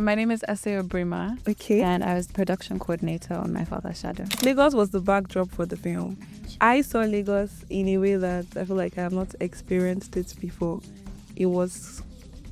My name is SE1 Ep3, Okay. and I was the production coordinator on My Father's Shadow. Lagos was the backdrop for the film. I saw Lagos in a way that I feel like I have not experienced it before. It was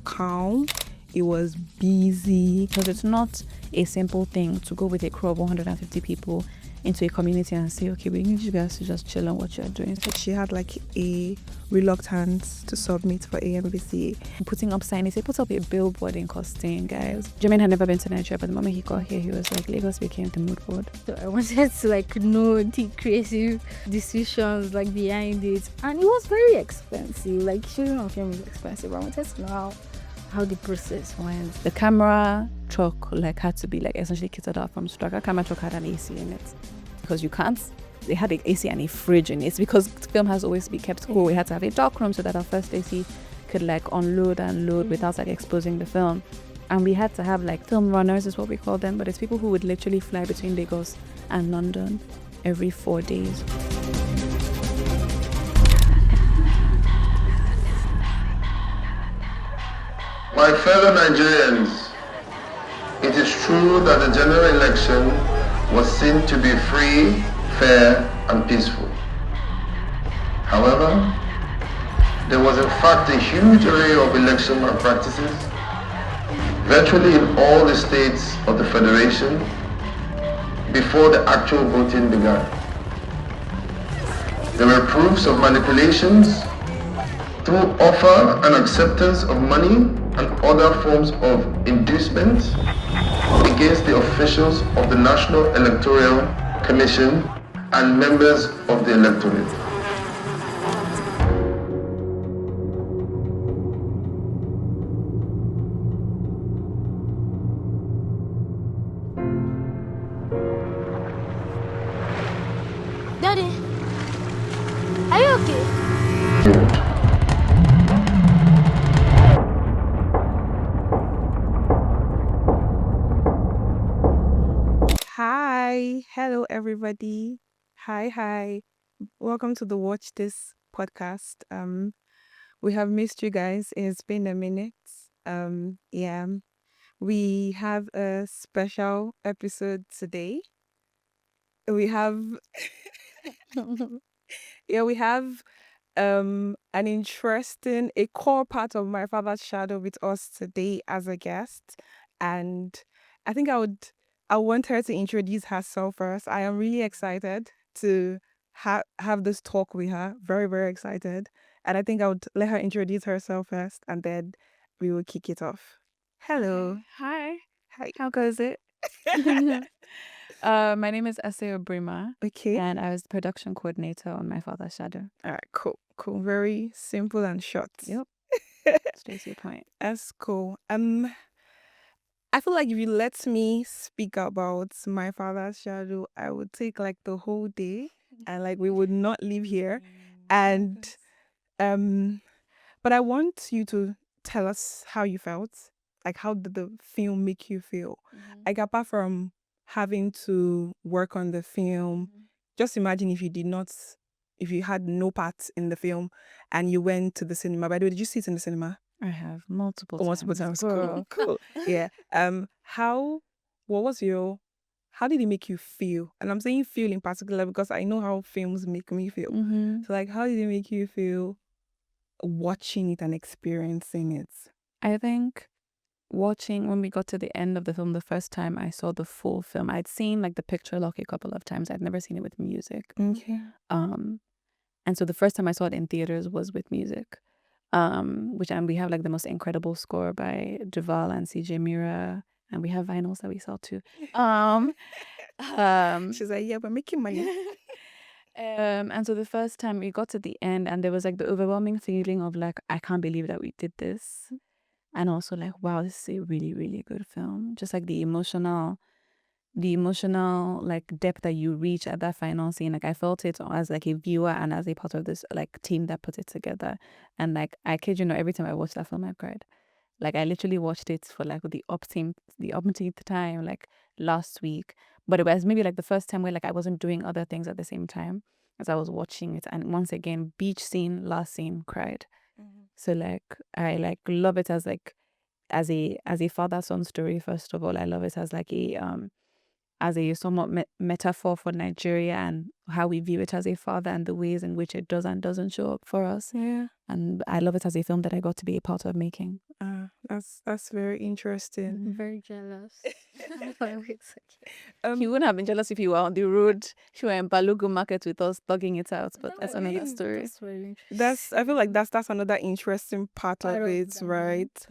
calm, it was busy. Because it's not a simple thing to go with a crew of 150 people into a community and say, okay, we need you guys to just chill on what you're doing. So She had like a reluctance to submit for AMVCA. putting up signage, they put up a billboard in Costain, guys. Jermaine had never been to Nigeria, but the moment he got here, he was like, Lagos became the mood board. So I wanted to know the creative decisions behind it, and it was very expensive. Shooting on film is expensive. I wanted to know how the process went. The camera truck had to be essentially kitted out from scratch. That camera truck had an AC in it because you can't. They had an AC and a fridge in it. It's because the film has always to be kept cool. We had to have a dark room so that our first AC could unload and load without exposing the film. And we had to have film runners is what we call them, but it's people who would literally fly between Lagos and London every 4 days. My fellow Nigerians, it is true that the general election was seen to be free, fair, and peaceful. However, there was in fact a huge array of election malpractices virtually in all the states of the Federation before the actual voting began. There were proofs of manipulations through offer and acceptance of money and other forms of inducement against the officials of the National Electoral Commission and members of the electorate. Daddy, are you okay? Hi, hello everybody. Hi. Welcome to the Watch This podcast. We have missed you guys. It's been a minute. Yeah. We have a special episode today. We have we have an interesting a core part of My Father's Shadow with us today as a guest. And I think I want her to introduce herself first. I am really excited to have this talk with her. Very, very excited. And I think I would let her introduce herself first and then we will kick it off. Hello. Hi. Hi. How goes it? My name is SE1 Okay. and I was the production coordinator on My Father's Shadow. All right, cool. Very simple and short. Yep. Straight to your point. That's cool. I feel like if you let me speak about My Father's Shadow, I would take the whole day and we would not leave here. And but I want you to tell us how you felt. How did the film make you feel? Apart from having to work on the film, just imagine if you had no part in the film and you went to the cinema. By the way, did you see it in the cinema? I have multiple times. Girl. Cool. Yeah. How did it make you feel? And I'm saying feel in particular because I know how films make me feel. So how did it make you feel watching it and experiencing it? I think watching when we got to the end of the film the first time I saw the full film, I'd seen the picture lock a couple of times. I'd never seen it with music. Okay. And so the first time I saw it in theaters was with music. And we have the most incredible score by Duval and CJ Mira, and we have vinyls that we sell too. She's like, yeah, we're making money. And so the first time we got to the end, and there was the overwhelming feeling of I can't believe that we did this, and also wow, this is a really, really good film. Just the emotional depth that you reach at that final scene. I felt it as a viewer and as a part of this team that put it together. And I kid you not, every time I watched that film I cried. I literally watched it for the umpteenth time last week. But it was maybe the first time where I wasn't doing other things at the same time as I was watching it. And once again, beach scene, last scene, cried. So I love it as as a father-son story. First of all, I love it as like a somewhat metaphor for Nigeria and how we view it as a father and the ways in which it does and doesn't show up for us. Yeah. And I love it as a film that I got to be a part of making. That's very interesting. I'm very jealous. You wouldn't have been jealous if you were on the road. If you were in Balogun Market with us, thugging it out. But that's another story. That's very I feel like that's another interesting part of it, right?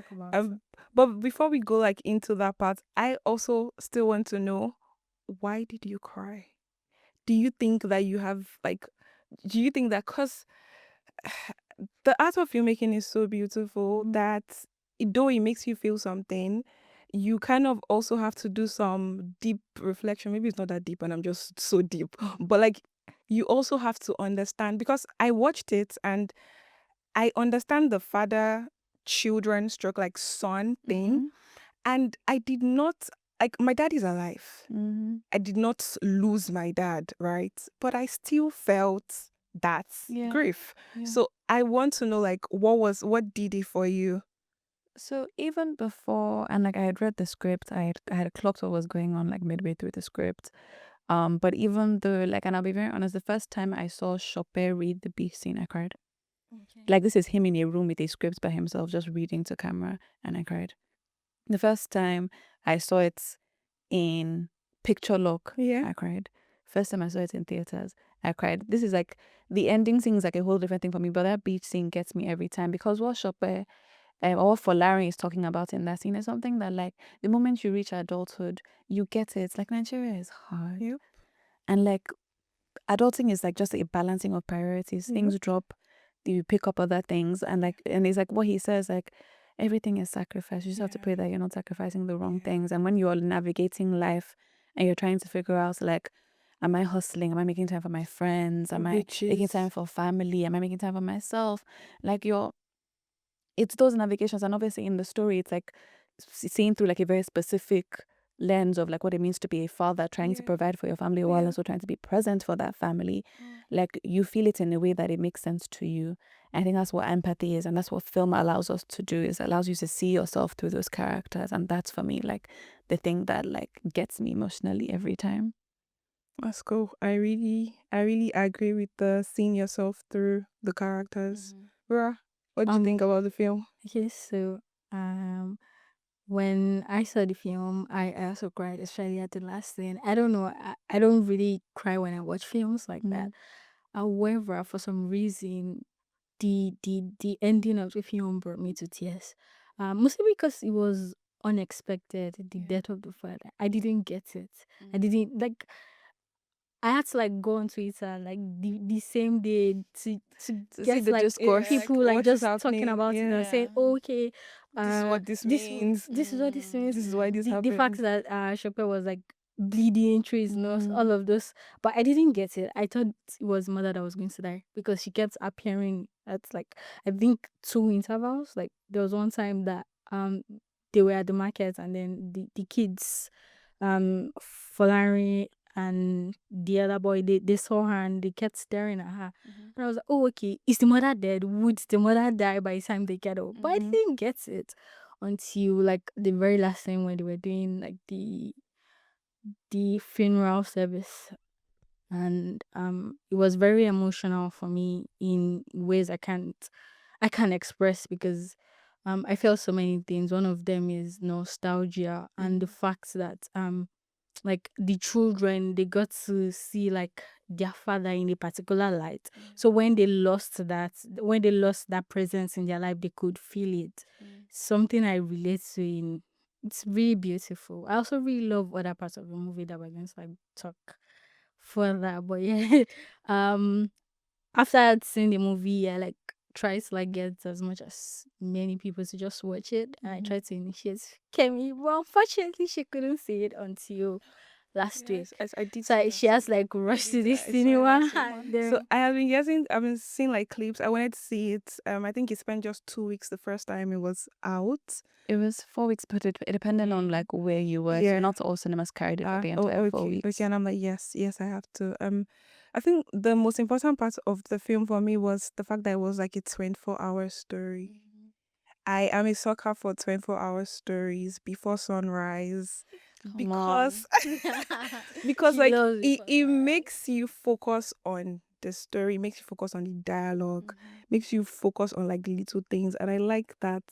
But before we go like into that part, I also still want to know, why did you cry? Do you think that you have like, do you think that because the art of filmmaking is so beautiful that though it makes you feel something, you kind of also have to do some deep reflection. Maybe it's not that deep and I'm just so deep, but like you also have to understand, because I watched it and I understand the father children stroke like son thing, and I did not, like, my dad is alive. I did not lose my dad, right? But I still felt that grief. Yeah. So I want to know, like, what did it for you? So even before, and like I had read the script, I had clocked what was going on like midway through the script. But even though, like, and I'll be very honest, the first time I saw Chopin read the beef scene, I cried. Like, this is him in a room with a script by himself, just reading to camera, and I cried. The first time I saw it in Picture Lock, I cried. First time I saw it in theaters, I cried. This is like, the ending scene is like a whole different thing for me, but that beach scene gets me every time, because what Chopin or what Larry is talking about in that scene is something that, like, the moment you reach adulthood, you get it. Like, Nigeria is hard. Yep. And like, adulting is like just a balancing of priorities. Things drop, you pick up other things, and like, and it's like what he says, like, everything is sacrifice. You just have to pray that you're not sacrificing the wrong things. And when you're navigating life and you're trying to figure out, like, am I hustling? Am I making time for my friends? Am I making time for family? Am I making time for myself? Like, it's those navigations. And obviously in the story, it's like seen through like a very specific lens of like what it means to be a father, trying to provide for your family while also trying to be present for that family. Like, you feel it in a way that it makes sense to you. I think that's what empathy is, and that's what film allows us to do, is allows you to see yourself through those characters. And that's, for me, like the thing that like gets me emotionally every time. That's cool. I really agree with the seeing yourself through the characters. Ra, what do you think about the film? Okay, so when I saw the film, I also cried, especially at the last scene. I don't know, I don't really cry when I watch films like that. However, for some reason, the ending of the film brought me to tears. Mostly because it was unexpected, the death of the father. I didn't get it. I didn't like. I had to like go on Twitter like the same day to get the like discourse. people Like, like what is just talking happening? about it and saying, oh, okay, This is what this means. This is what this means. This is why this The fact happened. that Chopin was like bleeding through his nose, all of those, but I didn't get it. I thought it was mother that was going to die because she kept appearing at like, I think, 2 intervals. Like, there was one time that they were at the market and then the kids, Folari and the other boy, they saw her and they kept staring at her. And I was like, oh, okay, is the mother dead? Would the mother die by the time they get up? But I didn't get it until like the very last time when they were doing like the funeral service. And it was very emotional for me in ways I can't express, because I felt so many things. One of them is nostalgia and the fact that like the children, they got to see like their father in a particular light. So when they lost that presence in their life, they could feel it. Something I relate to in. It's really beautiful. I also really love other parts of the movie that we're going to like talk further. But yeah, after I'd seen the movie, I like try to like get as much as many people to just watch it. And I tried to initiate Kemi, but unfortunately she couldn't see it until last week. I did. So she has like rushed to this cinema. So I've been seeing like clips. I wanted to see it. I think it spent just 2 weeks the first time it was out. It was 4 weeks, but it depended on like where you were. So not all cinemas carried it for the entire 4 weeks. Okay, and I'm like, yes, I have to. I think the most important part of the film for me was the fact that it was like a 24-hour story. I am a sucker for 24-hour stories before sunrise because because She like loves it makes you focus on the story, makes you focus on the dialogue, makes you focus on like the little things, and I like that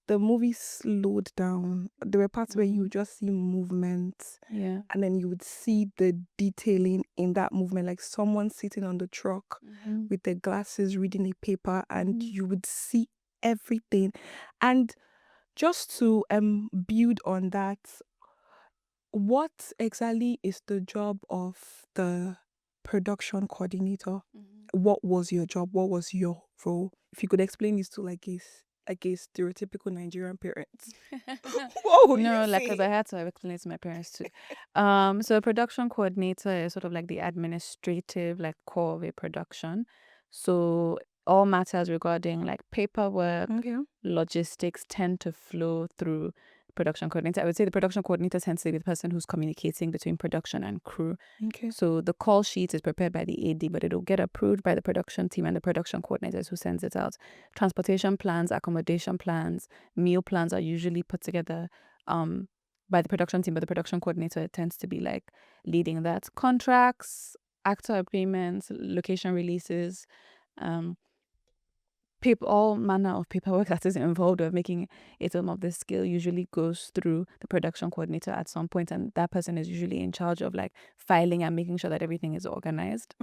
the movie slowed down. There were parts where you would just see movement, Yeah. and then you would see the detailing in that movement, like someone sitting on the truck with their glasses reading a paper, and you would see everything. And just to build on that, what exactly is the job of the production coordinator? What was your job? What was your role? If you could explain this to like a stereotypical Nigerian parent. What would No, you like, because I say? had to explain it to my parents too. So a production coordinator is sort of like the administrative, like, core of a production. So all matters regarding like paperwork, Okay. logistics tend to flow through production coordinator. I would say the production coordinator tends to be the person who's communicating between production and crew. Okay. So the call sheet is prepared by the AD, but it'll get approved by the production team and the production coordinators who sends it out. Transportation plans, accommodation plans, meal plans are usually put together by the production team, but the production coordinator tends to be like leading that. Contracts, actor agreements, location releases, all manner of paperwork that is involved with making a film of this scale usually goes through the production coordinator at some point, and that person is usually in charge of like filing and making sure that everything is organized.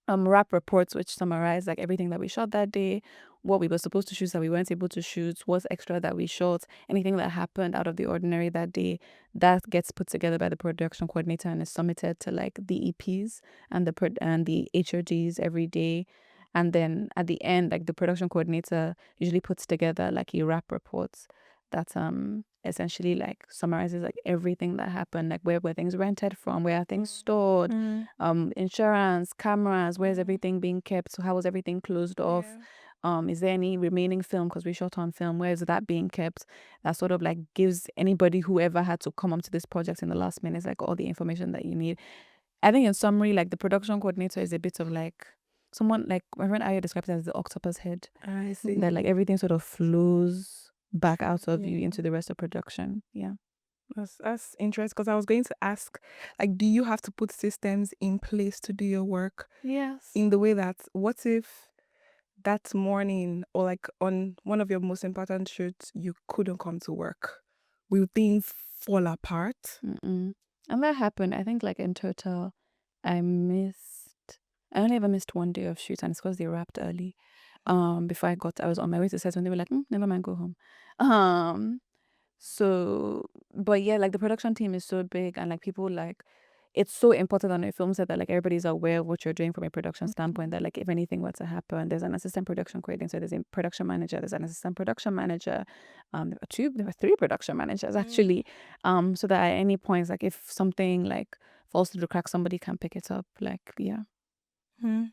Wrap reports which summarize like everything that we shot that day, what we were supposed to shoot that we weren't able to shoot, what's extra that we shot, anything that happened out of the ordinary that day, that gets put together by the production coordinator and is submitted to like the EPs and the HODs every day. And then at the end, like the production coordinator usually puts together like a wrap reports that essentially like summarizes like everything that happened, like where were things rented from, where are things stored, insurance, cameras, where's everything being kept, so how was everything closed off, is there any remaining film because we shot on film, where is that being kept? That sort of like gives anybody whoever had to come up to this project in the last minute like all the information that you need. I think in summary, like the production coordinator is a bit of like someone, like my friend Aya describes it as the octopus head, I see. that like everything sort of flows back out of you into the rest of production. Yeah. That's interesting because I was going to ask, like, do you have to put systems in place to do your work Yes. in the way that what if that morning or like on one of your most important shoots you couldn't come to work? Will things fall apart? And that happened. I think like in total, I only ever missed one day of shoot, and it's because they wrapped early. Before I was on my way to set, and they were like, never mind, go home. So, but yeah, like the production team is so big, and like people like, it's so important on a film set that like everybody's aware of what you're doing from a production standpoint, that like if anything were to happen, there's an assistant production coordinator, there's a production manager, there's an assistant production manager, there were three production managers actually, so that at any points, like if something like falls through the cracks, somebody can pick it up. Like, yeah. Have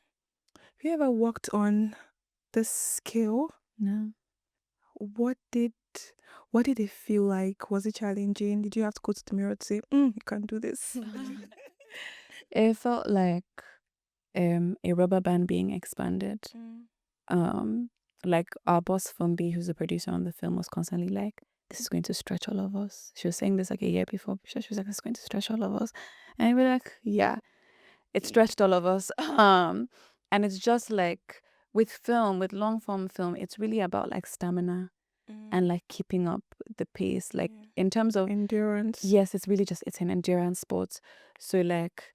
you ever worked on the scale? No. What did it feel like? Was it challenging? Did you have to go to the mirror to say, you can do this? It felt like a rubber band being expanded. Like our boss Fumbi, who's the producer on the film, was constantly like, this is going to stretch all of us. She was saying this like a year before. She was like, this is going to stretch all of us. And we're like, yeah, it stretched all of us. And it's just like with film, with long form film, it's really about like stamina and like keeping up the pace. Like in terms of endurance. yes, it's really just, it's an endurance sport. So like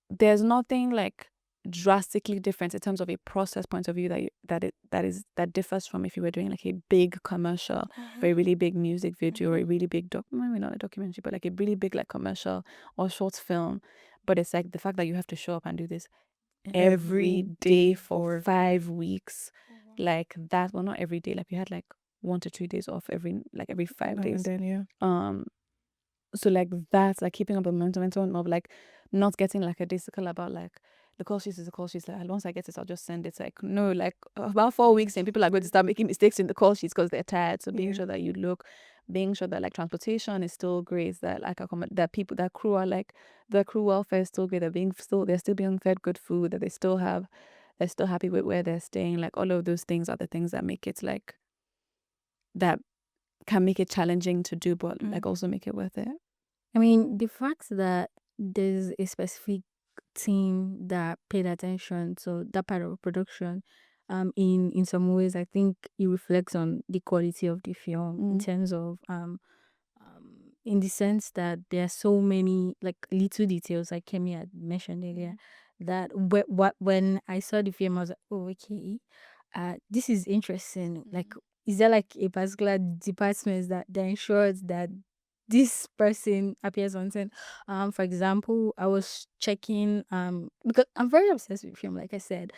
there's nothing like drastically different in terms of a process point of view that differs from if you were doing like a big commercial for a really big music video or a really big maybe not a documentary, but like a really big like commercial or short film. But it's like the fact that you have to show up and do this every day for 5 weeks, like that. Well, not every day, like we had like 1 to 2 days off every 5 days. And then, So like that's like keeping up a momentum and so on, of like not getting like a disciple about like the call sheet is a call sheet. Like once I get it, I'll just send it. Like no, like about 4 weeks and people are going to start making mistakes in the call sheets because they're tired. So being sure that you look, being sure that like transportation is still great, that like that people, that crew are like, the crew welfare is still great. They're still being fed good food. That they're still happy with where they're staying. Like all of those things are the things that make it like that can make it challenging to do, but like also make it worth it? I mean, the fact that there's a specific team that paid attention to that part of production, in some ways, I think it reflects on the quality of the film in terms of in the sense that there are so many like little details, like Kemi had mentioned earlier, that when I saw the film, I was like, oh, okay, this is interesting. Like, is there like a particular department that ensures that this person appears on scene? For example, I was checking because I'm very obsessed with film, like I said.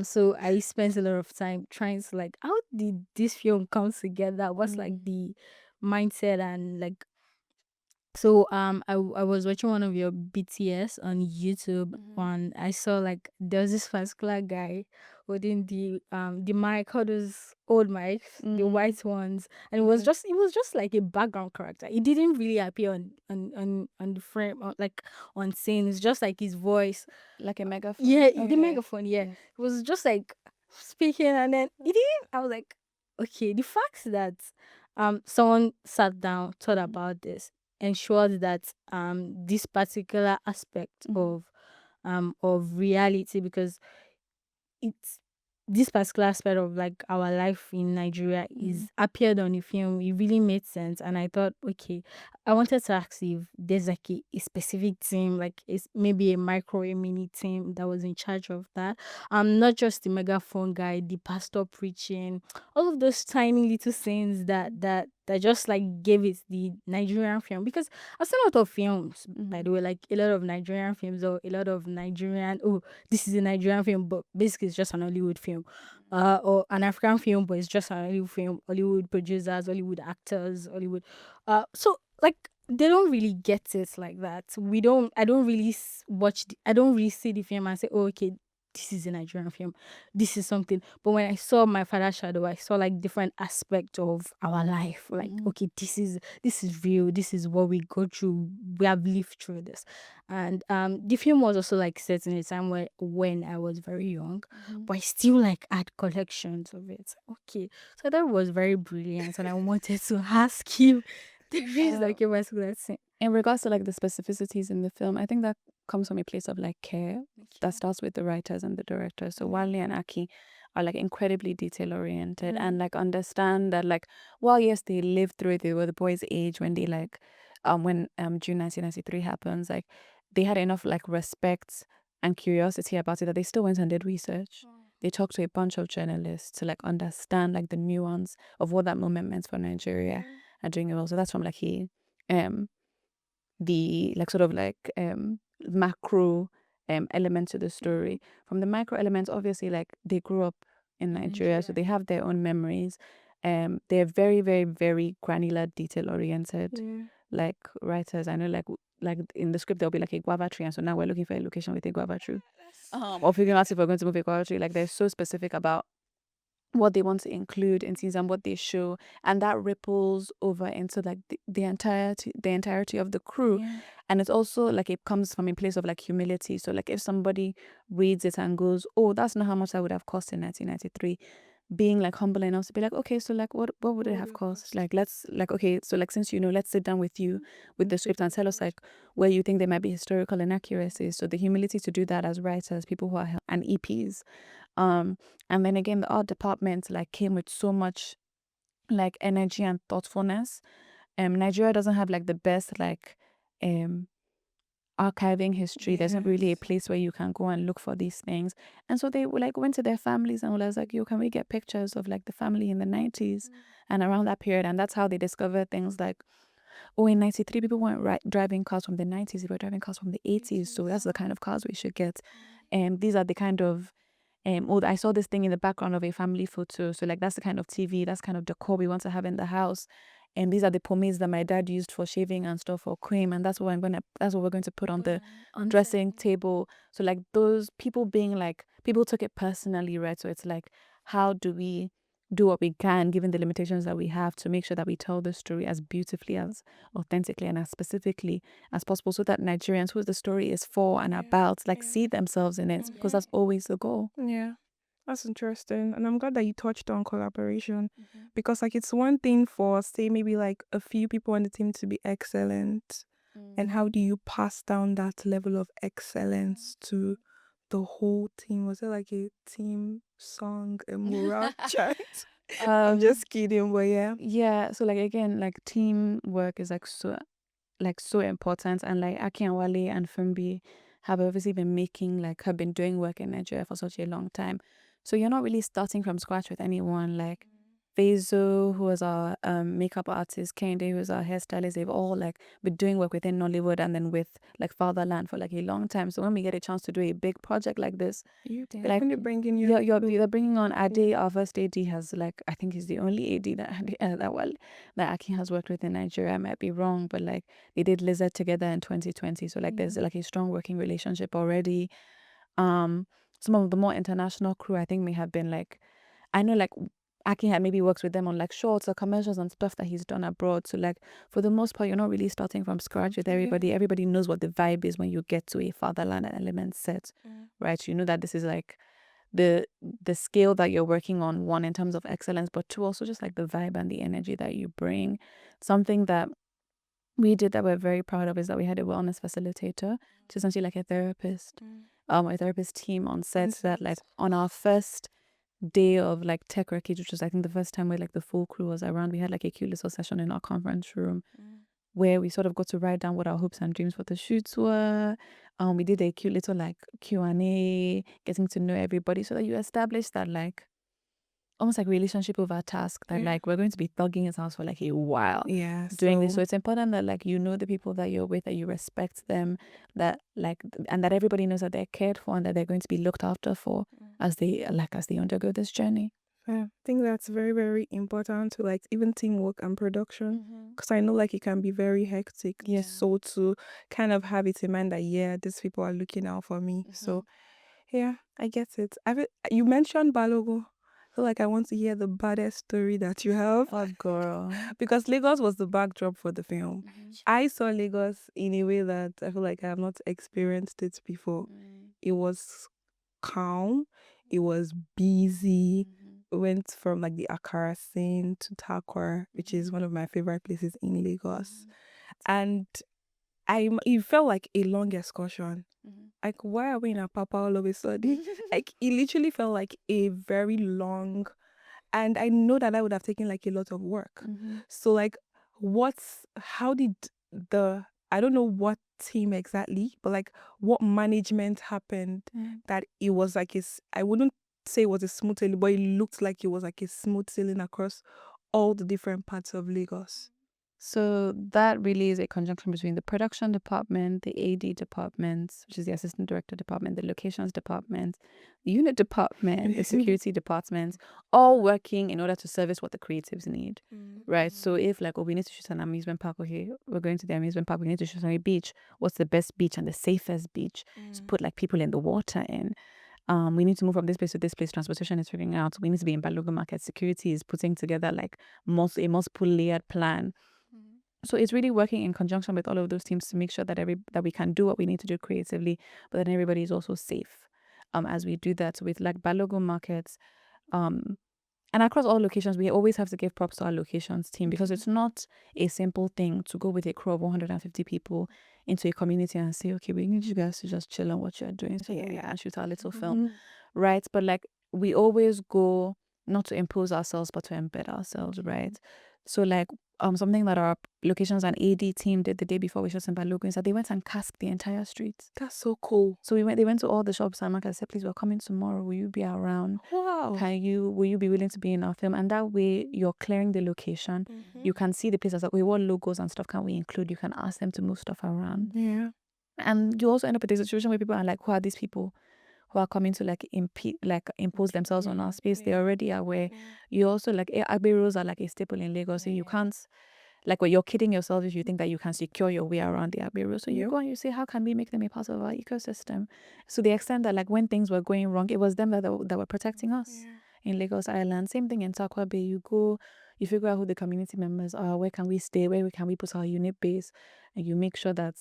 So I spent a lot of time trying to like, how did this film come together? What's like the mindset and like. So I was watching one of your BTS on YouTube, and I saw like there was this particular guy holding the mic, all those old mics, the white ones, and it was just like a background character. It didn't really appear on the frame, or like on scene. It's just like his voice, Like a megaphone? yeah, the megaphone. Yeah, it was just like speaking, and then it didn't. I was like, okay, the fact that someone sat down, thought about this, ensured that this particular aspect of reality, because it's this particular aspect of like our life in Nigeria is appeared on the film. It really made sense, and I thought, okay, I wanted to ask if there's like a specific team, like it's maybe a micro, a mini team that was in charge of that. Not just the megaphone guy, the pastor preaching, all of those tiny little scenes that just like gave it the Nigerian film. Because I've seen a lot of films, by the way, like a lot of Nigerian films, or a lot of Nigerian, oh, this is a Nigerian film, but basically it's just an Hollywood film. Or an African film, but it's just an Hollywood film, Hollywood producers, Hollywood actors, Hollywood. So like they don't really get it like that. I don't really I don't really see the film and say, oh, okay, this is a Nigerian film. This is something. But when I saw My Father's Shadow, I saw like different aspects of our life. Like, okay, this is real. This is what we go through. We have lived through this. And the film was also like set in a time when I was very young, but I still like had collections of it. Okay. So that was very brilliant, and I wanted to ask you there is like a particular thing. In regards to like the specificities in the film, I think that comes from a place of like care that starts with the writers and the directors. So Wale and Aki are like incredibly detail oriented and like understand that like, while yes, they lived through it, they were the boys' age when they like when June 1993 happens, like they had enough like respect and curiosity about it that they still went and did research. They talked to a bunch of journalists to like understand like the nuance of what that moment meant for Nigeria and doing it well. So that's from like the like sort of like macro element to the story. From the micro elements, obviously like they grew up in Nigeria, so they have their own memories. They're very, very, very granular, detail oriented like writers. I know like in the script there'll be like a guava tree, and so now we're looking for a location with a guava tree. Or figuring out if we're going to move a guava tree. Like they're so specific about what they want to include in scenes and what they show, and that ripples over into like the entirety of the crew. And it's also like it comes from a place of like humility. So like if somebody reads it and goes, oh, that's not how much that would have cost in 1993, being like humble enough to be like, okay, so like what would it have cost? Like let's like, okay, so like since let's sit down with you with the script and tell us like where you think there might be historical inaccuracies. So the humility to do that as writers, people who are and EPs. And then again, the art department like came with so much like energy and thoughtfulness. Nigeria doesn't have like the best like archiving history. There's not really a place where you can go and look for these things. And so they like went to their families and was like, yo, can we get pictures of like the family in the 90s and around that period? And that's how they discovered things like, oh, in 93 people weren't driving cars from the 90s, they were driving cars from the 80s. So that's the kind of cars we should get. And these are the kind of I saw this thing in the background of a family photo. So like that's the kind of TV, that's kind of decor we want to have in the house. And these are the pomades that my dad used for shaving and stuff, for cream, and that's what we're going to put on the dressing table. So like those people being like, people took it personally, right? So it's like, how do we do what we can given the limitations that we have to make sure that we tell the story as beautifully, as authentically, and as specifically as possible, so that Nigerians who the story is for and about like see themselves in it, because that's always the goal. That's interesting. And I'm glad that you touched on collaboration because, like, it's one thing for, say, maybe like a few people on the team to be excellent. And how do you pass down that level of excellence to the whole team? Was it like a team song, a morale chant? I'm just kidding, but yeah. Yeah, so like again, like teamwork is like so important, and like Aki and Wale and Fumbi have obviously have been doing work in Nigeria for such a long time. So you're not really starting from scratch with anyone. Like Vezo, who was our makeup artist, Kende, who was our hairstylist, they've all like been doing work within Nollywood and then with like Fatherland for like a long time. So when we get a chance to do a big project like this, You like definitely bringing your you're bringing on Ade. Our first AD has like, I think he's the only AD that Aki has worked with in Nigeria. I might be wrong, but like they did Lizard together in 2020. So like there's like a strong working relationship already. Some of the more international crew I think may have been like, I know like Aki had maybe worked with them on like shorts or commercials and stuff that he's done abroad. So like for the most part, you're not really starting from scratch with everybody. Everybody knows what the vibe is when you get to a Fatherland and Element set, right? You know that this is like the scale that you're working on, one, in terms of excellence, but two, also just like the vibe and the energy that you bring. Something that we did that we're very proud of is that we had a wellness facilitator, which is essentially like a therapist team on set, that like on our first day of like tech wreckage, which was I think the first time where like the full crew was around, we had like a cute little session in our conference room where we sort of got to write down what our hopes and dreams for the shoots were. We did a cute little like Q&A, getting to know everybody, so that you establish that like almost like relationship over task, that like we're going to be thugging his house for like a while doing this. So it's important that like you know the people that you're with, that you respect them, that like, and that everybody knows that they're cared for and that they're going to be looked after for as they undergo this journey. I think that's very, very important to like even teamwork and production, because I know like it can be very hectic. So to kind of have it in mind that these people are looking out for me. So yeah, I get it. You mentioned Balogo. I feel like I want to hear the baddest story that you have. Oh girl. Because Lagos was the backdrop for the film. I saw Lagos in a way that I feel like I have not experienced it before. It was calm. It was busy. We went from like the Akara scene to Takwar, which is one of my favorite places in Lagos. And it felt like a long excursion. Like, why are we in Apapa all of a sudden? Like, it literally felt like a very long, and I know that would have taken like a lot of work. So like, I don't know what team exactly, but like what management happened that it was like I wouldn't say it was a smooth sailing, but it looked like it was like a smooth sailing across all the different parts of Lagos. So that really is a conjunction between the production department, the AD department, which is the assistant director department, the locations department, the unit department, the security department, all working in order to service what the creatives need, right? So if like, we need to shoot an amusement park, okay, we're going to the amusement park, we need to shoot on a beach. What's the best beach and the safest beach to put like people in the water in? We need to move from this place to this place. Transportation is figuring out. We need to be in Balogo Market. Security is putting together like a multiple layered plan. So it's really working in conjunction with all of those teams to make sure that that we can do what we need to do creatively, but then everybody is also safe. As we do that, so with like Balogo Markets, and across all locations, we always have to give props to our locations team, because it's not a simple thing to go with a crew of 150 people into a community and say, okay, we need you guys to just chill on what you're doing, so and shoot our little film, right? But like, we always go not to impose ourselves, but to embed ourselves, right? So like, something that our locations and AD team did the day before we shot in Balogo is that they went and casked the entire streets. That's so cool. So they went to all the shops and markets, said, please, we're coming tomorrow. Will you be around? Wow. Will you be willing to be in our film? And that way you're clearing the location. You can see the places like, what logos and stuff can we include? You can ask them to move stuff around. Yeah. And you also end up with a situation where people are like, who are these people who are coming to like impose themselves on our space? They're already aware. You also like, Agberos are like a staple in Lagos, so you can't, like, you're kidding yourself if you think that you can secure your way around the Agbero. So you go and you say, how can we make them a part of our ecosystem? So the extent that like when things were going wrong, it was them that were protecting us in Lagos Island. Same thing in Takwa Bay. You go, you figure out who the community members are, where can we stay, where can we put our unit base, and you make sure that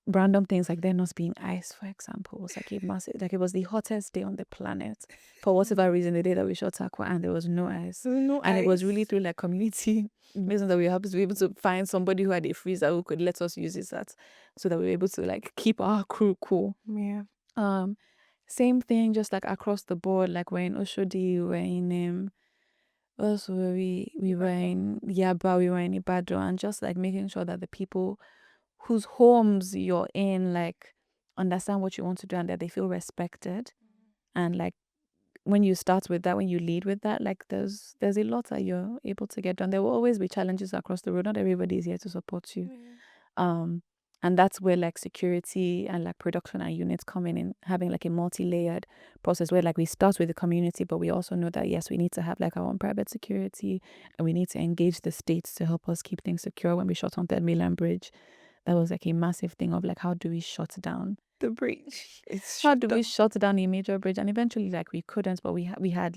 random things like there not being ice, for example, was like a massive, like it was the hottest day on the planet for whatever reason, the day that we shot Aqua, and there was no ice. And it was really through like community reasons that we happened to be able to find somebody who had a freezer who could let us use it, that so that we were able to like keep our crew cool. Yeah. Same thing, just like across the board, like we're in Oshodi, we're in also we were in Yaba, we were in Ibadan, and just like making sure that the people whose homes you're in like understand what you want to do and that they feel respected. And like when you start with that, when you lead with that, like there's a lot that you're able to get done. There will always be challenges across the road. Not everybody is here to support you. And that's where like security and like production and units come in and having like a multi-layered process where like we start with the community, but we also know that yes, we need to have like our own private security, and we need to engage the states to help us keep things secure. When we shot on Third Mainland Bridge, that was like a massive thing of like, how do we shut down The bridge. how do we shut down a major bridge? And eventually like we couldn't, but we had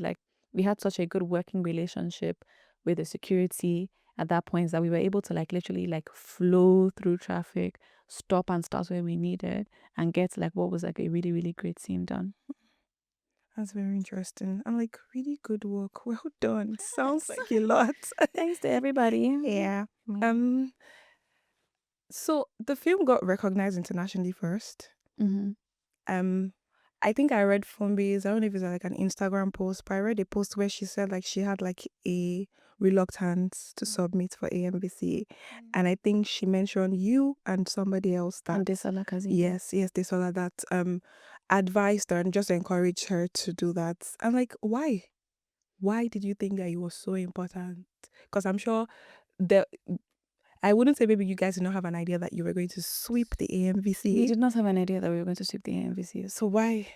such a good working relationship with the security at that point that we were able to like literally like flow through traffic, stop and start where we needed, and get like what was like a really, really great scene done. That's very interesting. And like really good work. Well done. Sounds like a lot. Thanks to everybody. Yeah. So the film got recognized internationally first. I think I read Fumbi's, I don't know if it's like an Instagram post, but I read a post where she said like she had like a reluctance to submit for AMVC. And I think she mentioned you and somebody else that And Desola Kazi. yes, Desola, that advised her and just encouraged her to do that. And like, why? Why did you think that it was so important? Because I'm sure I wouldn't say maybe you guys did not have an idea that you were going to sweep the AMVC. We did not have an idea that we were going to sweep the AMVC. So why?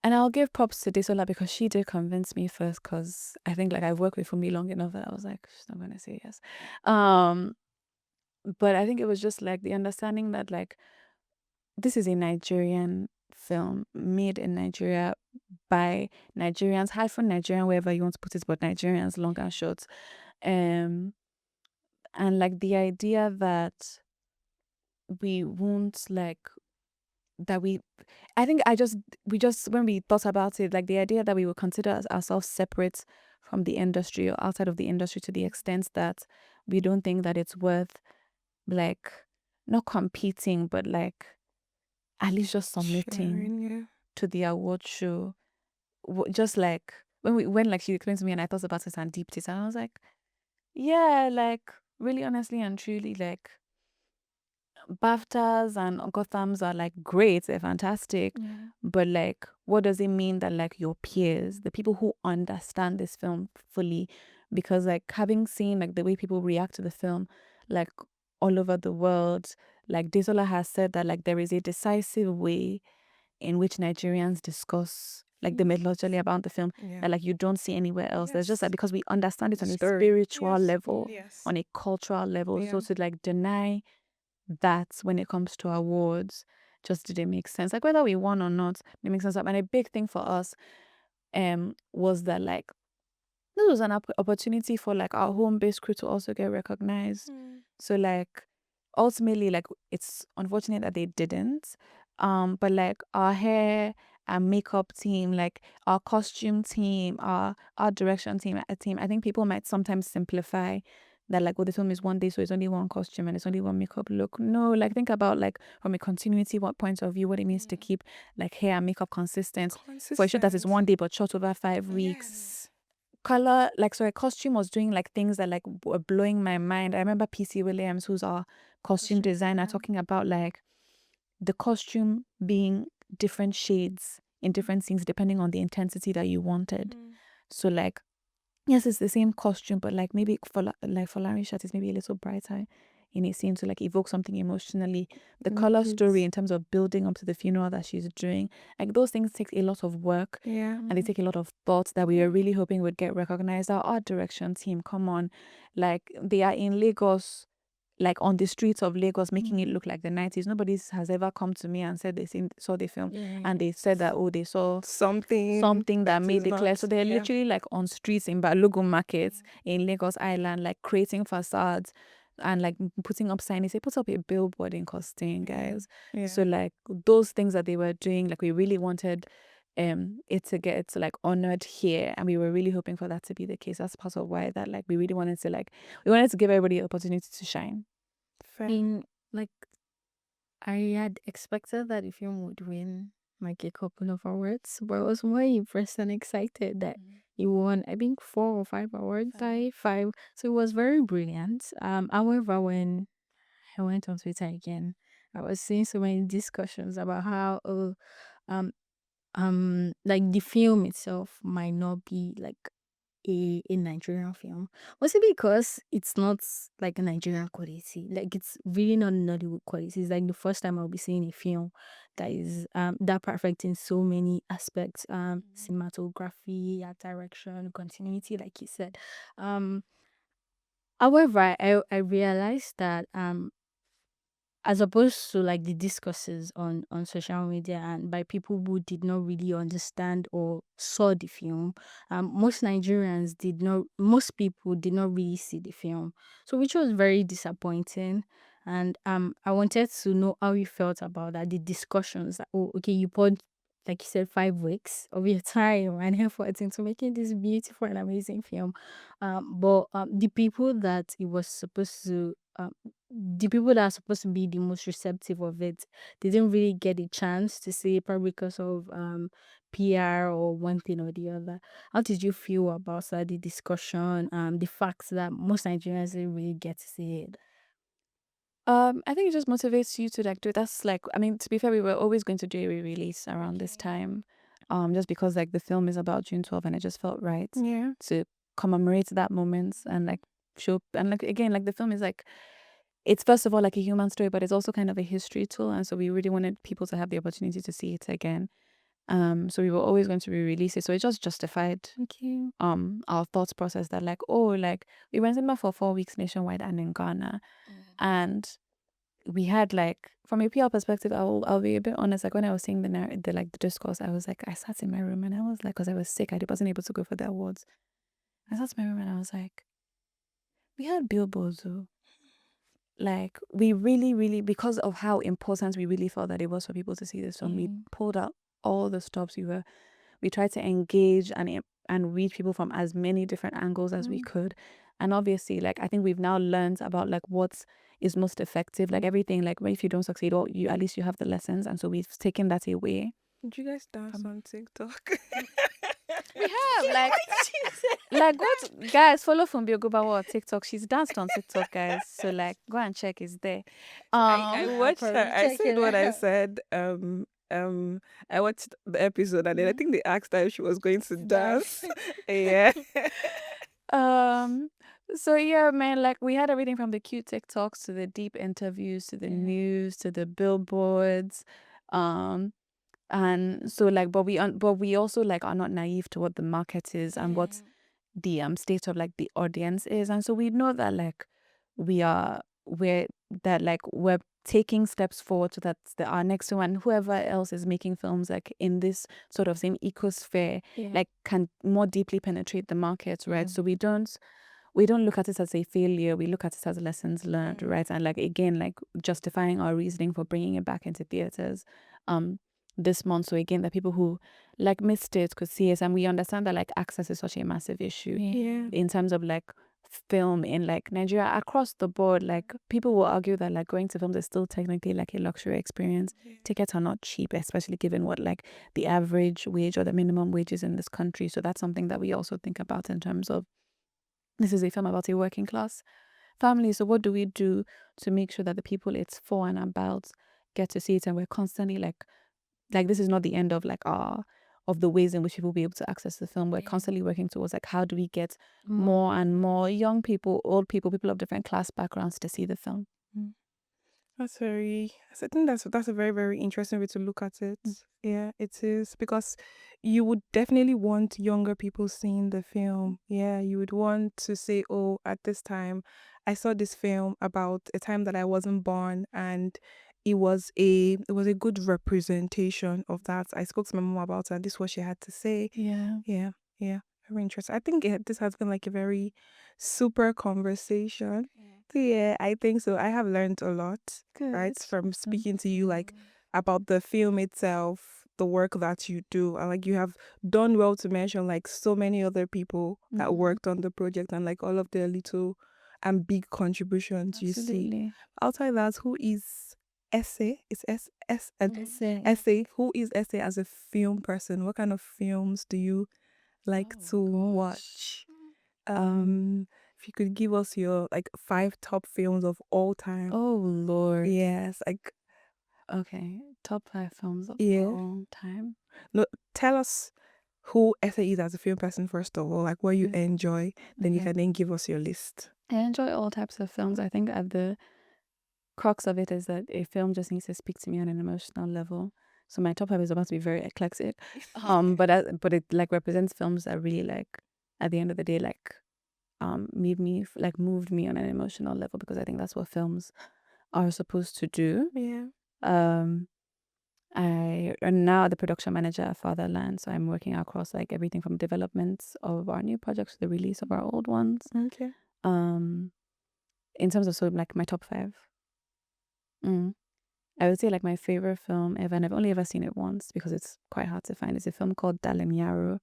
And I'll give props to Desola because she did convince me first, because I think like I've worked with Fumi long enough that I was like, she's not going to say yes. But I think it was just like the understanding that like this is a Nigerian film made in Nigeria by Nigerians, Nigerian, wherever you want to put it, but Nigerians, long and short. And like the idea that we won't like that we just when we thought about it, like the idea that we would consider ourselves separate from the industry or outside of the industry to the extent that we don't think that it's worth like not competing but like at least just submitting to the award show. Just like when like she explained to me and I thought about it and deeped it, and I was like, yeah, like really honestly and truly, like BAFTAs and Gothams are like great, they're fantastic, but like what does it mean that like your peers, the people who understand this film fully, because like having seen like the way people react to the film like all over the world, like Desola has said that like there is a decisive way in which Nigerians discuss like the methodology about the film that like you don't see anywhere else. There's just like because we understand it on a spiritual level, on a cultural level. So to like deny that when it comes to awards just didn't make sense. Like whether we won or not, it makes sense. And a big thing for us was that like this was an opportunity for like our home-based crew to also get recognized. So like ultimately like it's unfortunate that they didn't, but like our hair and makeup team, like our costume team, our direction team, I think people might sometimes simplify that like, well, the film is one day, so it's only one costume and it's only one makeup look. No, like think about like from a continuity point of view, what it means to keep like hair and makeup consistent. For a show that is one day but shot over 5 weeks. Color, like, so a costume was doing like things that like were blowing my mind. I remember PC Williams, who's our costume designer, talking about like the costume being different shades in different scenes depending on the intensity that you wanted. So like, yes, it's the same costume, but like maybe for Larry's shirt is maybe a little brighter in a scene to like evoke something emotionally. The color story in terms of building up to the funeral that she's doing, like those things take a lot of work, and they take a lot of thought that we were really hoping would get recognized. Our art direction team, come on, like they are in Lagos, like on the streets of Lagos, making it look like the 90s. Nobody has ever come to me and said they saw the film and they said that, oh, they saw something that made it clear. So they're literally like on streets in Balogun markets in Lagos Island, like creating facades and like putting up signage. They put up a billboard in Costain, guys. Yeah. So like those things that they were doing, like we really wanted it to get like honored here, and we were really hoping for that to be the case. That's part of why that like we really wanted to we wanted to give everybody the opportunity to shine. Fair. Like I had expected that the film would win like a couple of awards, but I was more impressed and excited that he won, I think, 4 or 5 awards. Five. So it was very brilliant. However, when I went on Twitter again, I was seeing so many discussions about how like the film itself might not be like a Nigerian film. Was it because it's not like a Nigerian quality? Like it's really not Nollywood quality. It's like the first time I'll be seeing a film that is that perfect in so many aspects. Cinematography, art direction, continuity, like you said. However, I realized that as opposed to like the discourses on social media and by people who did not really understand or saw the film, most people did not really see the film, so which was very disappointing. And I wanted to know how you felt about that, the discussions that, oh, okay, you poured, like you said, 5 weeks of your time and effort into making this beautiful and amazing film, but the people that it was supposed to the people that are supposed to be the most receptive of it, they didn't really get a chance to see it, probably because of PR or one thing or the other. How did you feel about that, the discussion, the facts that most Nigerians didn't really get to see it? I think it just motivates you to like do it. That's like, I mean, to be fair, we were always going to do a re-release around this time, just because like the film is about June 12th, and it just felt right Yeah. to commemorate that moment and like show, and like again, like the film is like, it's first of all like a human story, but it's also kind of a history tool, and so we really wanted people to have the opportunity to see it again. So we were always going to re-release it, so it just justified Okay. our thoughts process that like, oh, like we went in for 4 weeks nationwide and in Ghana, and we had like, from a PR perspective, I'll be a bit honest, like when I was seeing the discourse, I was like, I sat in my room and I was like, because I was sick, I wasn't able to go for the awards. I sat in my room and I was like, we had billboards though. Like we really, really, because of how important we really felt that it was for people to see this film, we pulled out all the stops. We tried to engage and reach people from as many different angles as we could. And obviously, like I think we've now learned about like what is most effective, like everything, like if you don't succeed, or you at least you have the lessons, and so we've taken that away. Did you guys dance on TikTok? We have like what, guys, follow from Biogobawa on TikTok. She's danced on TikTok, guys. So like go and check, it's there. I watched her. probably I check said it what I out. said. I watched the episode, and then I think they asked her if she was going to dance. Yeah. So yeah, man, like we had everything from the cute TikToks to the deep interviews to the news to the billboards. And so like but we also like are not naive to what the market is and what the state of like the audience is, and so we know that like we're taking steps forward so that our next one, whoever else is making films like in this sort of same ecosphere, like can more deeply penetrate the market, right? So we don't look at it as a failure, we look at it as lessons learned, right? And like again, like justifying our reasoning for bringing it back into theaters this month, so again that people who like missed it could see it. And we understand that like access is such a massive issue in terms of like film in like Nigeria across the board. Like people will argue that like going to films is still technically like a luxury experience. Tickets are not cheap, especially given what like the average wage or the minimum wage is in this country. So that's something that we also think about in terms of, this is a film about a working class family. So what do we do to make sure that the people it's for and about get to see it? And we're constantly like this is not the end of like of the ways in which people will be able to access the film. We're constantly working towards like how do we get more and more young people, old people, people of different class backgrounds to see the film. I think that's a very, very interesting way to look at it. Yeah, it is, because you would definitely want younger people seeing the film. Yeah, you would want to say, oh, at this time, I saw this film about a time that I wasn't born, and it was a good representation of that. I spoke to my mom about it, and this is what she had to say. Yeah. Yeah, Very interesting. I think this has been like a very super conversation. So yeah, I think so. I have learned a lot, right, Good. from speaking to you, like about the film itself, the work that you do, and like you have done well to mention like so many other people that worked on the project and like all of their little and big contributions you see. Absolutely. Outside that, who is Essay? It's Essay. Essay. Who is Essay as a film person? What kind of films do you like to watch? If you could give us your like 5 top films of all time. Oh Lord. Yes, like Okay. Top 5 films of Yeah. all time. no, tell us who Essay is as a film person first of all, like what you enjoy, then you Okay. can then give us your list. I enjoy all types of films. I think at the crux of it is that a film just needs to speak to me on an emotional level. So my top 5 is about to be very eclectic. But it like represents films that really like at the end of the day like moved me on an emotional level, because I think that's what films are supposed to do. Yeah. I am now the production manager at Fatherland, so I'm working across like everything from developments of our new projects to the release of our old ones. Okay. In terms of like my top 5, I would say like my favorite film ever, and I've only ever seen it once because it's quite hard to find. It's a film called Dalim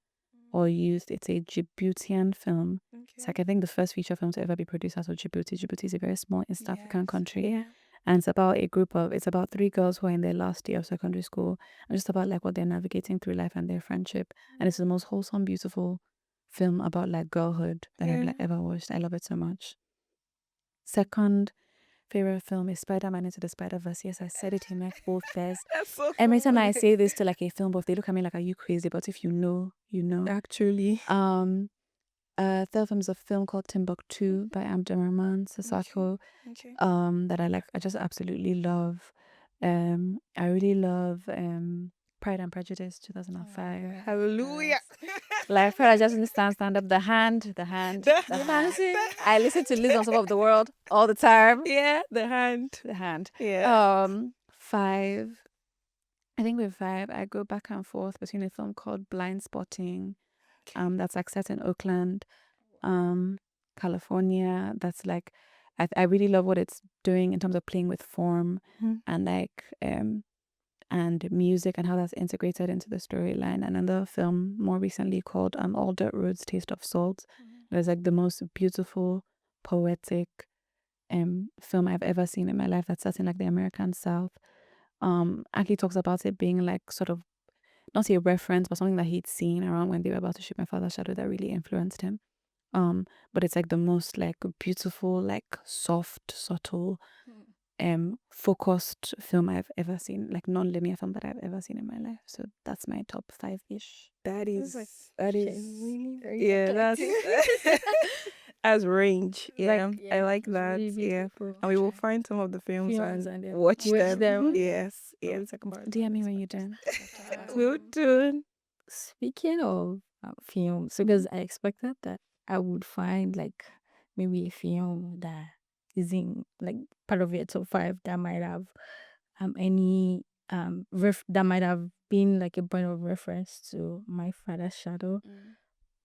or Used. It's a Djiboutian film. It's like I think the first feature film to ever be produced out of Djibouti. Djibouti is a very small East African country. Yeah. And it's about 3 girls who are in their last year of secondary school, and just about like what they're navigating through life and their friendship. And it's the most wholesome, beautiful film about like girlhood that I've like ever watched. I love it so much. Second favorite film is Spider-Man Into the Spider-Verse. Yes, I said it in like both pairs. That's so Every time I say this to like a film buff, they look at me like, "Are you crazy?" But if you know, you know. Actually. Third film is a film called Timbuktu by Abdurrahman Sasako. Okay. That I just absolutely love. I really love Pride and Prejudice 2005. Hallelujah. Like Pride, I just understand stand up. The hand. I listen to Liz on Top of the World all the time. Yeah, the hand. Yeah. 5. I think with 5, I go back and forth between a film called Blind Spotting. That's like set in Oakland, California. That's like I really love what it's doing in terms of playing with form and like and music and how that's integrated into the storyline. Another film more recently called All Dirt Roads Taste of Salt. It was like the most beautiful, poetic film I've ever seen in my life, that's set in like the American South. Aki talks about it being like sort of not a reference, but something that he'd seen around when they were about to shoot My Father's Shadow that really influenced him. But it's like the most like beautiful, like soft, subtle, focused film I've ever seen, like non-linear film that I've ever seen in my life. So that's my top 5-ish. That is Yeah, that's as range. Yeah, I like that. Really Yeah. beautiful. And we will find some of the films Films and and watch watch them. them. Yes. Yes. DM me when you're done. We'll do. Speaking of films, because I expected that I would find like maybe a film that is in like part of your top 5 that might have any that might have been like a point of reference to My Father's Shadow.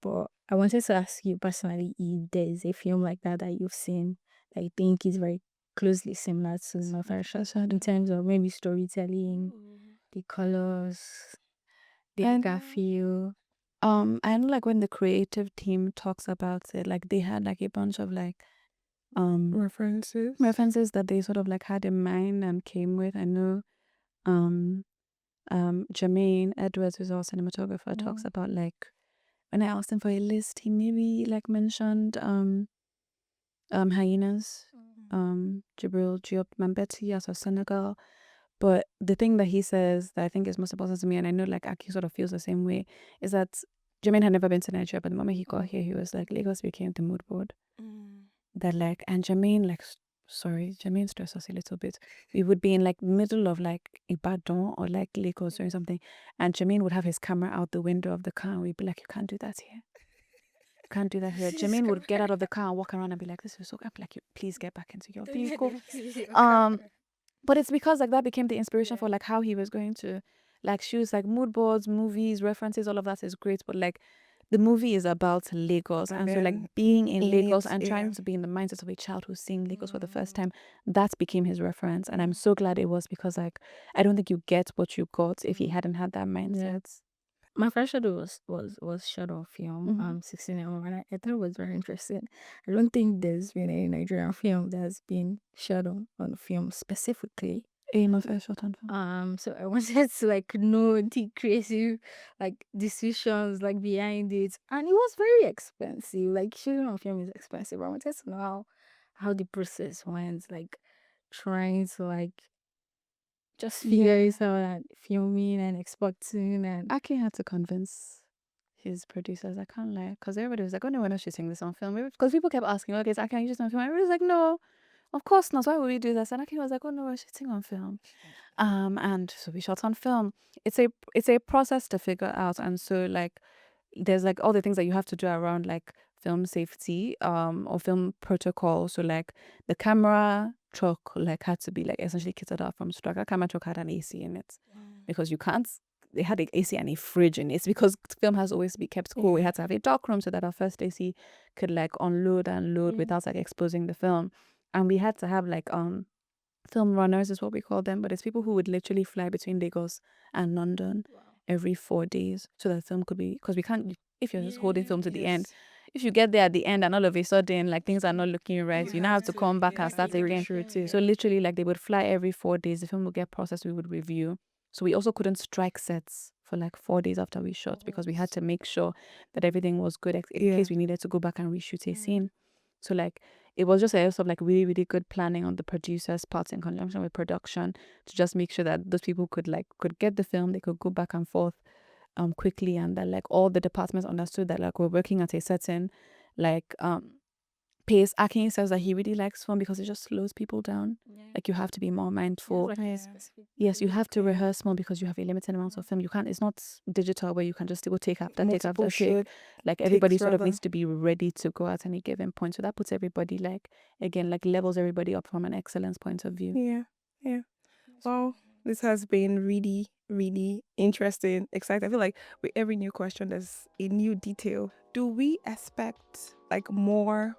But I wanted to ask you personally if there's a film like that that you've seen that you think is very closely similar to My Father's Shadow in terms of maybe storytelling, the colors, the And- look and feel. I know like when the creative team talks about it, like they had like a bunch of like references that they sort of like had in mind and came with. I know Jermaine Edwards, who's our cinematographer, talks about like when I asked him for a list, he maybe like mentioned Hyenas, Jibril Diop Mambeti out of Senegal. But the thing that he says that I think is most important to me, and I know like Aki sort of feels the same way, is that Jermaine had never been to Nigeria, but the moment he got here, he was like, Lagos became the mood board. That like, and Jermaine like, Jermaine stressed us a little bit. We would be in like middle of like Ibadan or like Lagos or something, and Jermaine would have his camera out the window of the car, and we'd be like, you can't do that here. You can't do that here. Jermaine would get out of the car and walk around and be like, this is so, I'm like, please get back into your vehicle. But it's because like that became the inspiration for like how he was going to like shoot like mood boards, movies, references, all of that is great. But like the movie is about Lagos, and so like being in Lagos and trying yeah. to be in the mindset of a child who's seeing Lagos for the first time, that became his reference. And I'm so glad it was, because like I don't think you get what you got if he hadn't had that mindset. My first shadow was shot on film, 16 and I thought it was very interesting. I don't think there's been any Nigerian film that's been shot on film specifically. Aim of a short on film. So I wanted to like know the crazy like decisions like behind it, and it was very expensive. Like shooting on film is expensive. I wanted to know how the process went, like trying to like just figure it out and filming and exporting and Aki had to convince his producers, I can't lie, because everybody was like, oh no, we're not shooting this on film. Because people kept asking, okay, so Aki, are you just on film? Everybody was like, no, of course not. Why would we do this? And Aki was like, oh no, we're shooting on film. And so we shot on film. It's a process to figure out, and so like there's like all the things that you have to do around like film safety or film protocol. So like the camera truck like had to be like essentially kitted out from scratch. That camera truck had an AC in it because you can't. They had an AC and a fridge in it because film has always to be kept cool. We had to have a dark room so that our first AC could like unload and load without like exposing the film, and we had to have like film runners is what we call them, but it's people who would literally fly between Lagos and London every 4 days so that film could be, because we can't, if you're just holding film to the end, if you get there at the end and all of a sudden like things are not looking right, you now have to come back and start again. So literally like they would fly every 4 days, the film would get processed, we would review. So we also couldn't strike sets for like 4 days after we shot because we had to make sure that everything was good in case we needed to go back and reshoot a scene. So like it was just a lot of like really, really good planning on the producer's part in conjunction with production to just make sure that those people could get the film, they could go back and forth quickly, and that like all the departments understood that like we're working at a certain like pace. Akin says that he really likes film because it just slows people down. Like you have to be more mindful. Yes, you have to rehearse more because you have a limited amount of film. You can't, it's not digital where you can just take after take. Like everybody sort of needs to be ready to go at any given point. So that puts everybody like, again, like levels everybody up from an excellence point of view. Yeah. Well, this has been really, really interesting, exciting. I feel like with every new question, there's a new detail. Do we expect like more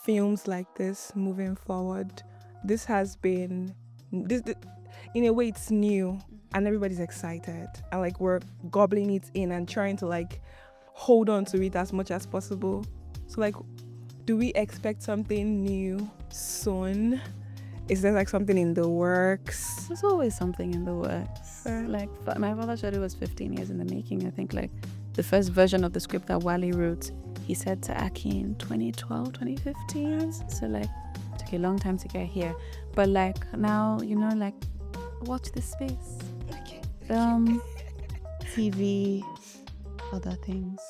films like this moving forward? This has been, in a way, it's new and everybody's excited. And like we're gobbling it in and trying to like hold on to it as much as possible. So like, do we expect something new soon? Is there like something in the works? There's always something in the works. Like my father's shadow was 15 years in the making. I think like the first version of the script that Wally wrote, he said to Aki in 2012, 2015. So like it took a long time to get here. But like now, you know, like watch this space. Film, TV, other things.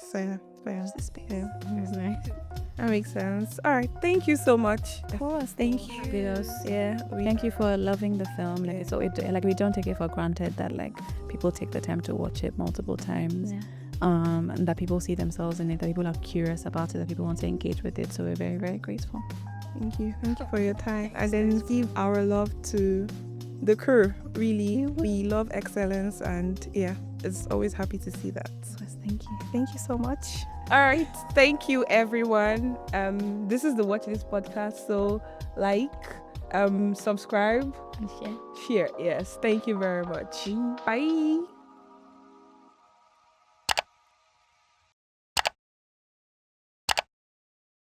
Watch this space. nice. That makes sense. All right. Thank you so much. Of course, thank you. Thank you for loving the film. Like it's like we don't take it for granted that like people take the time to watch it multiple times. And that people see themselves in it, that people are curious about it, that people want to engage with it. So we're very, very grateful. Thank you for your time. And then give our love to the crew. Really, we love excellence, and it's always happy to see that. Yes, thank you. Thank you so much. All right, thank you everyone. This is the Watch This podcast, so like, subscribe And share. share. Yes, thank you very much. Bye.